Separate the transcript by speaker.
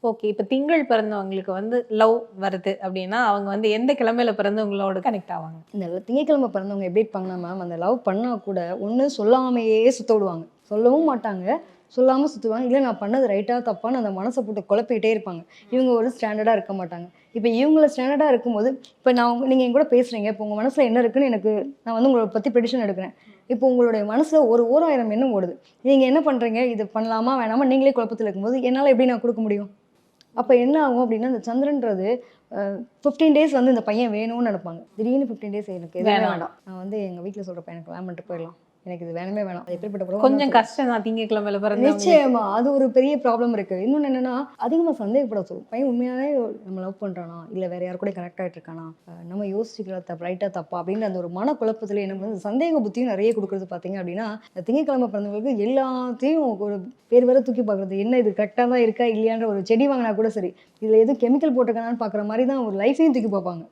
Speaker 1: Okay. இப்ப திங்கள் பிறந்தவங்களுக்கு வந்து லவ் வருது அப்படின்னா, அவங்க வந்து எந்த கிழமையில பிறந்தவங்களோட கனெக்ட் ஆவாங்க?
Speaker 2: இந்த திங்கட்கிழமை பிறந்தவங்க எப்படி இருப்பாங்கன்னா மேம், அந்த லவ் பண்ணா கூட ஒண்ணு சொல்லாமயே சுத்த விடுவாங்க. சொல்லவும் மாட்டாங்க. சொல்லாம சுத்துவாங்க. இல்ல நான் பண்ணது ரைட்டா, தப்பான்னு அந்த மனச போட்டு குழப்பிட்டே இருப்பாங்க. இவங்க ஒரு ஸ்டாண்டர்டா இருக்க மாட்டாங்க. இப்ப இவங்கள ஸ்டாண்டர்டா இருக்கும்போது, இப்ப நான் நீங்க என் கூட பேசுறீங்க. இப்ப உங்க மனசுல என்ன இருக்குன்னு நான் வந்து உங்கள பத்தி ப்ரெடிக்ஷன் எடுக்கிறேன். இப்போ உங்களுடைய மனசுல ஒரு ஓராயிரம் எண்ணம் ஓடுது. நீங்க என்ன பண்றீங்க? இது பண்ணலாமா? வேணாமா? நீங்களே குழப்பத்துல இருக்கும்போது, என்னால எப்படி நான் குடுக்க முடியும்? அப்ப என்ன ஆகும் அப்படின்னா, இந்த சந்திரன்றது 15 டேஸ் வந்து இந்த பையன் வேணும்னு நெனைப்பாங்க. திடீர்னு 15 டேஸ் எனக்கு எதுவுமே
Speaker 1: வேணாம்.
Speaker 2: வேண்டாம். நான் வந்து எங்க வீட்ல சொல்றப்ப எனக்கு கல்யாணம் பண்ணிட்டு போயிடலாம். எனக்கு இது வேணவே வேணாம். அது எப்பேற்பட்ட உறவா
Speaker 1: கொஞ்சம்
Speaker 2: இருந்தாலும் சரி.
Speaker 1: கஷ்டம் தான் திங்கட்கிழமையில பிறந்தவங்களுக்கு.
Speaker 2: நிச்சயமா. அது ஒரு பெரிய ப்ராப்ளம் இருக்கு. இன்னொன்னு என்னன்னா, அதிகமா சந்தேகப்பட சொல்லும். பையன் உண்மையாவே நம்ம லவ் பண்றானா? இல்ல வேற யார் கூடயும் கனெக்ட் ஆயிட்டு இருக்கானா? நம்ம யோசிக்கிறது ரைட்டா, தப்பா? அப்படின்ற அந்த ஒரு மனக்குழப்பத்திலே என்ன பண்ணுது, சந்தேக புத்தியும் நெறைய குடுக்குறது பார்த்தீங்க அப்படின்னா, இந்த திங்கட்கிழமை பிறந்தவங்களுக்கு எல்லாத்தையும் ஒரு பேர் வேற தூக்கி பார்க்குறது. என்ன இது கரெக்ட்டா தான் இருக்கா? இல்லையான்ற ஒரு செடி வாங்குனா கூட சரி. இதுல எதுவும் கெமிக்கல் போட்டுருக்கானான்னு பார்க்குற மாரி தான் ஒரு லைஃப்பையும் தூக்கி பார்ப்பாங்க.